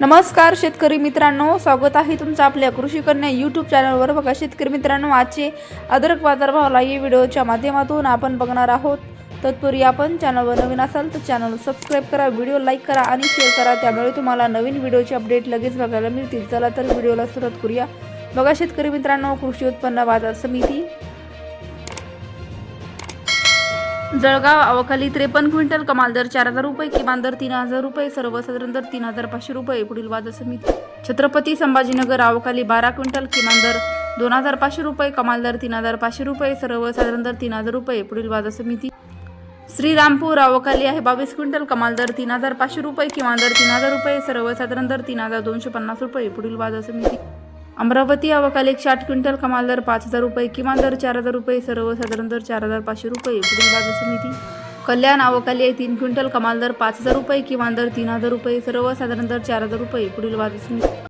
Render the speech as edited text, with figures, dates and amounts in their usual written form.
नमस्कार शेतकरी मित्रांनो, स्वागत आहे तुमचं आपल्या कृषी कन्या यूट्यूब चॅनलवर। बघा शेतकरी मित्रांनो, आजचे अद्रक बाजारभाव या व्हिडिओच्या माध्यमातून आपण बघणार आहोत। तत्पूर्वी आपण चॅनलवर नवीन असाल तर चॅनल सबस्क्राइब करा, व्हिडिओ लाईक करा आणि शेअर करा, त्यामुळे तुम्हाला नवीन व्हिडिओचे अपडेट लगेच बघायला मिळतील। चला तर व्हिडिओला सुरुवात करूया। बघा शेतकरी मित्रांनो, कृषी उत्पन्न बाजार समिती जळगाव अवखाली 53 क्विंटल, कमाल दर 4000 रुपये, किमान दर 3000 रुपये, सर्वसाधारण दर 3500 रुपये। पुढील बाजार समिती छत्रपती संभाजीनगर अवखाली 12 क्विंटल, किमान दर 2500 रुपये, कमाल दर 3500 रुपये, सर्वसाधारण दर 3000 रुपये। पुढील बाजार समिती श्रीरामपूर अवखाली आहे 22 क्विंटल, कमाल दर 3500 रुपये, किमान दर 3000 रुपये, सर्वसाधारण दर 3250 रुपये। पुढील बाजार समिती अमरावती अवखाली 60 क्विंटल, कमाल दर 5000 रुपये, किमान दर 4000 रुपये, सर्वसाधारण दर 4500 रुपये। पुढील बाजार समिती कल्याण अवखाली आहे 3 क्विंटल, कमाल दर 5000 रुपये, किमान दर 3000 रुपये, सर्वसाधारण दर 4000 रुपये। पुढील बाजार समिती